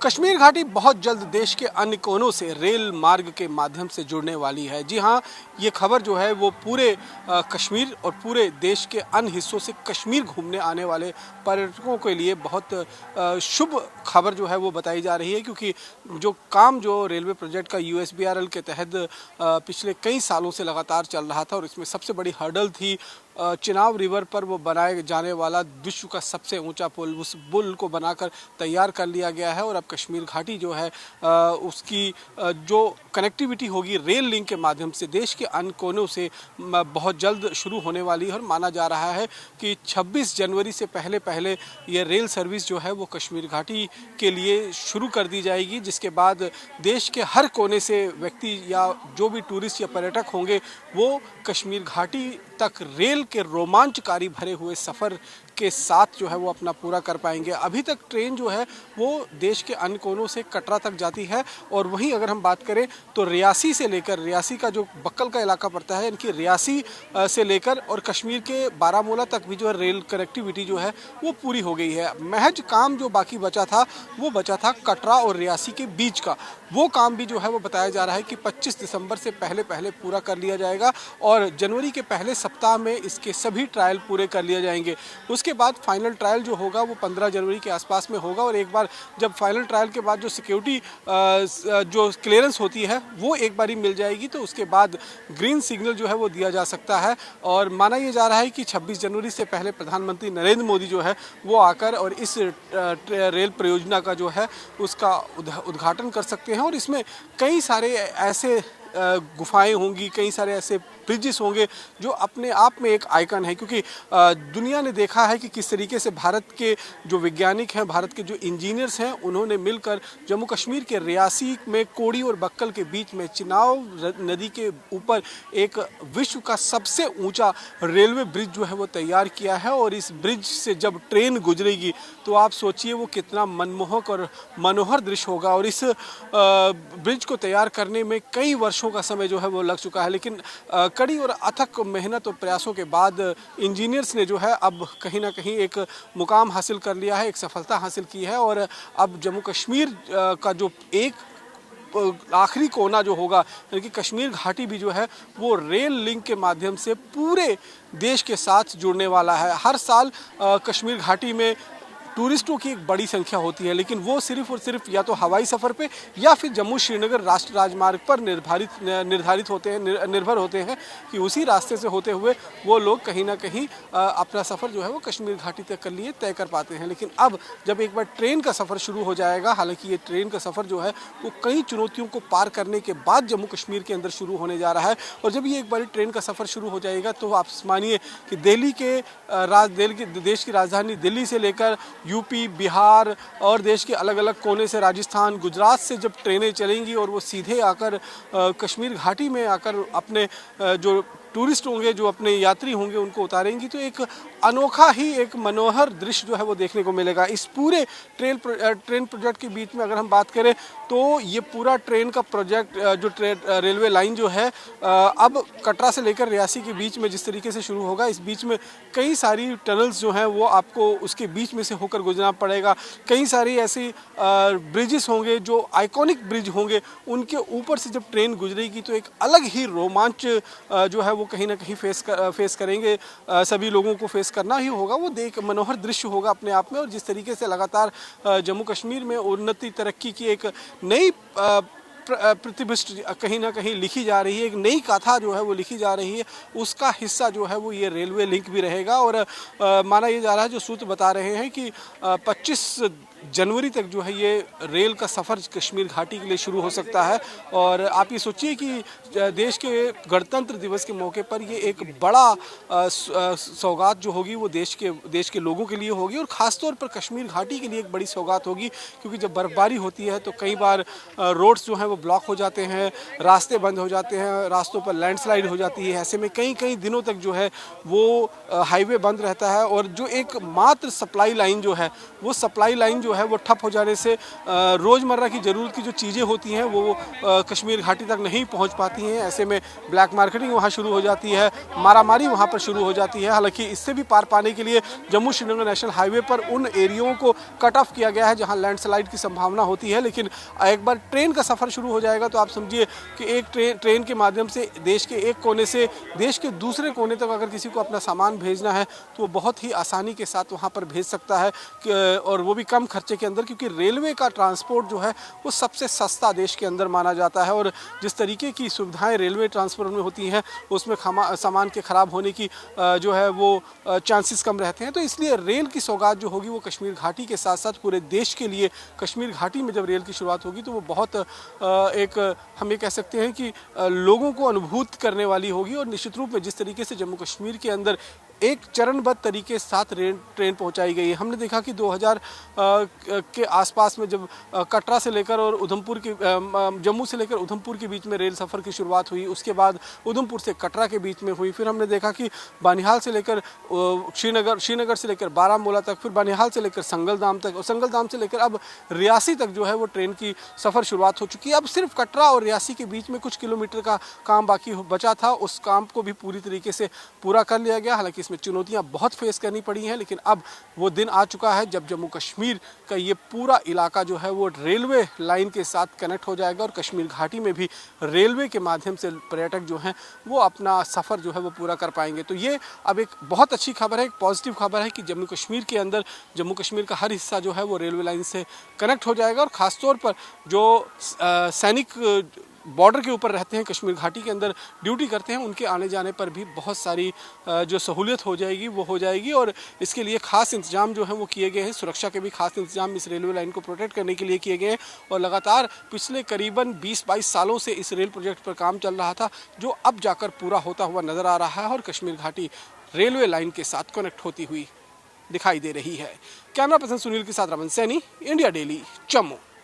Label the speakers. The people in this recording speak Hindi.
Speaker 1: कश्मीर घाटी बहुत जल्द देश के अन्य कोनों से रेल मार्ग के माध्यम से जुड़ने वाली है। जी हाँ, ये खबर जो है वो पूरे कश्मीर और पूरे देश के अन्य हिस्सों से कश्मीर घूमने आने वाले पर्यटकों के लिए बहुत शुभ खबर जो है वो बताई जा रही है, क्योंकि जो काम जो रेलवे प्रोजेक्ट का यूएसबीआरएल के तहत पिछले कई सालों से लगातार चल रहा था और इसमें सबसे बड़ी हर्डल थी चिनाब रिवर पर वो बनाए जाने वाला विश्व का सबसे ऊंचा पुल। उस पुल को बनाकर तैयार कर लिया गया है और अब कश्मीर घाटी जो है उसकी जो कनेक्टिविटी होगी रेल लिंक के माध्यम से देश के अन्य कोनों से बहुत जल्द शुरू होने वाली है। और माना जा रहा है कि 26 जनवरी से पहले पहले ये रेल सर्विस जो है वो कश्मीर घाटी के लिए शुरू कर दी जाएगी, जिसके बाद देश के हर कोने से व्यक्ति या जो भी टूरिस्ट या पर्यटक होंगे वो कश्मीर घाटी तक रेल के रोमांचकारी भरे हुए सफ़र के साथ जो है वो अपना पूरा कर पाएंगे। अभी तक ट्रेन जो है वो देश के अन्य कोनों से कटरा तक जाती है, और वहीं अगर हम बात करें तो रियासी से लेकर, रियासी का जो बक्कल का इलाका पड़ता है, इनकी रियासी से लेकर और कश्मीर के बारामूला तक भी जो है रेल कनेक्टिविटी जो है वो पूरी हो गई है। महज काम जो बाकी बचा था वो बचा था कटरा और रियासी के बीच का। वो काम भी जो है वो बताया जा रहा है कि 25 दिसंबर से पहले पहले पूरा कर लिया जाएगा और जनवरी के पहले सप्ताह में इसके सभी ट्रायल पूरे कर लिए जाएंगे। उसके बाद फाइनल ट्रायल जो होगा वो 15 जनवरी के आसपास में होगा, और एक बार जब फाइनल ट्रायल के बाद जो सिक्योरिटी जो क्लियरेंस होती है वो एक बारी मिल जाएगी तो उसके बाद ग्रीन सिग्नल जो है वो दिया जा सकता है। और माना ये जा रहा है कि 26 जनवरी से पहले प्रधानमंत्री नरेंद्र मोदी जो है वो आकर और इस रेल परियोजना का जो है उसका उद्घाटन कर सकते हैं। और इसमें कई सारे ऐसे गुफाएं होंगी, कई सारे ऐसे ब्रिजेस होंगे जो अपने आप में एक आइकन है, क्योंकि दुनिया ने देखा है कि किस तरीके से भारत के जो वैज्ञानिक हैं, भारत के जो इंजीनियर्स हैं, उन्होंने मिलकर जम्मू कश्मीर के रियासी में कोड़ी और बक्कल के बीच में चिनाब नदी के ऊपर एक विश्व का सबसे ऊंचा रेलवे ब्रिज जो है वो तैयार किया है। और इस ब्रिज से जब ट्रेन गुजरेगी तो आप सोचिए वो कितना मनमोहक और मनोहर दृश्य होगा। और इस ब्रिज को तैयार करने में कई वर्षों का समय जो है वो लग चुका है, लेकिन कड़ी और अथक मेहनत और प्रयासों के बाद इंजीनियर्स ने जो है अब कहीं ना कहीं एक मुकाम हासिल कर लिया है, एक सफलता हासिल की है। और अब जम्मू कश्मीर का जो एक आखिरी कोना जो होगा, यानी कि कश्मीर घाटी भी जो है वो रेल लिंक के माध्यम से पूरे देश के साथ जुड़ने वाला है। हर साल कश्मीर घाटी में टूरिस्टों की एक बड़ी संख्या होती है, लेकिन वो सिर्फ और सिर्फ या तो हवाई सफ़र पे या फिर जम्मू श्रीनगर राष्ट्रीय राजमार्ग पर निर्धारित होते हैं, निर्भर होते हैं कि उसी रास्ते से होते हुए वो लोग कहीं ना कहीं अपना सफ़र जो है वो कश्मीर घाटी तक के लिए तय कर पाते हैं। लेकिन अब जब एक बार ट्रेन का सफ़र शुरू हो जाएगा, हालांकि ये ट्रेन का सफ़र जो है वो कई चुनौतियों को पार करने के बाद जम्मू कश्मीर के अंदर शुरू होने जा रहा है। और जब ये एक बार ट्रेन का सफ़र शुरू हो जाएगा तो आप मानिए कि देश की राजधानी दिल्ली से लेकर यूपी, बिहार और देश के अलग अलग कोने से राजस्थान, गुजरात से जब ट्रेनें चलेंगी और वो सीधे आकर कश्मीर घाटी में आकर अपने जो टूरिस्ट होंगे, जो अपने यात्री होंगे, उनको उतारेंगी, तो एक अनोखा ही एक मनोहर दृश्य जो है वो देखने को मिलेगा। इस पूरे ट्रेन प्रोजेक्ट के बीच में अगर हम बात करें तो ये पूरा ट्रेन का प्रोजेक्ट जो रेलवे लाइन जो है अब कटरा से लेकर रियासी के बीच में जिस तरीके से शुरू होगा, इस बीच में कई सारी टनल्स जो हैं वो आपको उसके बीच में से होकर गुजरना पड़ेगा। कई सारी ऐसी ब्रिजेस होंगे जो आइकॉनिक ब्रिज होंगे, उनके ऊपर से जब ट्रेन गुजरेगी तो एक अलग ही रोमांच जो है वो कहीं ना कहीं फेस करेंगे, सभी लोगों को फेस करना ही होगा। वो देख मनोहर दृश्य होगा अपने आप में। और जिस तरीके से लगातार जम्मू कश्मीर में उन्नति तरक्की की एक नई प्रतिबिष्ट कहीं ना कहीं लिखी जा रही है, एक नई गाथा जो है वो लिखी जा रही है, उसका हिस्सा जो है वो ये रेलवे लिंक भी रहेगा। और माना ये जा रहा है, जो सूत्र बता रहे हैं कि 25 जनवरी तक जो है ये रेल का सफ़र कश्मीर घाटी के लिए शुरू हो सकता है। और आप ये सोचिए कि देश के गणतंत्र दिवस के मौके पर ये एक बड़ा सौगात जो होगी वो देश के लोगों के लिए होगी, और ख़ासतौर पर कश्मीर घाटी के लिए एक बड़ी सौगात होगी, क्योंकि जब बर्फ़बारी होती है तो कई बार रोड्स जो हैं वो ब्लॉक हो जाते हैं, रास्ते बंद हो जाते हैं, रास्तों पर लैंडस्लाइड हो जाती है। ऐसे में कई दिनों तक जो है वो हाईवे बंद रहता है, और जो एक मात्र सप्लाई लाइन जो है वो सप्लाई लाइन जो है वो ठप हो जाने से रोज़मर्रा की ज़रूरत की जो चीज़ें होती हैं वो कश्मीर घाटी तक नहीं पहुंच पाती हैं। ऐसे में ब्लैक मार्केटिंग वहां शुरू हो जाती है, मारामारी वहां पर शुरू हो जाती है। हालांकि इससे भी पार पाने के लिए जम्मू श्रीनगर नेशनल हाईवे पर उन एरियाओं को कट ऑफ किया गया है जहां लैंडस्लाइड की संभावना होती है। लेकिन एक बार ट्रेन का सफ़र शुरू हो जाएगा तो आप समझिए कि एक ट्रेन के माध्यम से देश के एक कोने से देश के दूसरे कोने तक अगर किसी को अपना सामान भेजना है तो वो बहुत ही आसानी के साथ वहाँ पर भेज सकता है और वो भी कम खर्चे के अंदर, क्योंकि रेलवे का ट्रांसपोर्ट जो है वो सबसे सस्ता देश के अंदर माना जाता है। और जिस तरीके की सुविधाएं रेलवे ट्रांसपोर्ट में होती हैं उसमें सामान के ख़राब होने की जो है वो चांसेस कम रहते हैं। तो इसलिए रेल की सौगात जो होगी वो कश्मीर घाटी के साथ साथ पूरे देश के लिए, कश्मीर घाटी में जब रेल की शुरुआत होगी तो वो बहुत एक हम ये कह सकते हैं कि लोगों को अनुभूत करने वाली होगी। और निश्चित रूप में जिस तरीके से जम्मू कश्मीर के अंदर एक चरणबद्ध तरीके के साथ ट्रेन पहुंचाई गई है, हमने देखा कि 2000 के आसपास में जब कटरा से लेकर और उधमपुर के जम्मू से लेकर उधमपुर के बीच में रेल सफ़र की शुरुआत हुई, उसके बाद उधमपुर से कटरा के बीच में हुई, फिर हमने देखा कि बानिहाल से लेकर श्रीनगर से लेकर बारामूला तक, फिर बानिहाल से लेकर संगलदाम तक और संगलदाम से लेकर अब रियासी तक जो है वो ट्रेन की सफ़र शुरुआत हो चुकी है। अब सिर्फ कटरा और रियासी के बीच में कुछ किलोमीटर का काम बाकी बचा था, उस काम को भी पूरी तरीके से पूरा कर लिया गया। हालांकि इसमें चुनौतियां बहुत फेस करनी पड़ी हैं, लेकिन अब वो दिन आ चुका है जब जम्मू कश्मीर का ये पूरा इलाका जो है वो रेलवे लाइन के साथ कनेक्ट हो जाएगा और कश्मीर घाटी में भी रेलवे के माध्यम से पर्यटक जो हैं वो अपना सफ़र जो है वो पूरा कर पाएंगे। तो ये अब एक बहुत अच्छी खबर है, एक पॉजिटिव खबर है कि जम्मू कश्मीर के अंदर जम्मू कश्मीर का हर हिस्सा जो है वो रेलवे लाइन से कनेक्ट हो जाएगा। और ख़ासतौर पर जो सैनिक बॉर्डर के ऊपर रहते हैं, कश्मीर घाटी के अंदर ड्यूटी करते हैं, उनके आने जाने पर भी बहुत सारी जो सहूलियत हो जाएगी वो हो जाएगी। और इसके लिए खास इंतजाम जो है वो किए गए हैं, सुरक्षा के भी खास इंतजाम इस रेलवे लाइन को प्रोटेक्ट करने के लिए किए गए हैं। और लगातार पिछले करीबन 20-22 सालों से इस रेल प्रोजेक्ट पर काम चल रहा था, जो अब जाकर पूरा होता हुआ नज़र आ रहा है और कश्मीर घाटी रेलवे लाइन के साथ कनेक्ट होती हुई दिखाई दे रही है। कैमरा पर्सन सुनील के साथ रमन सैनी, इंडिया डेली, जम्मू।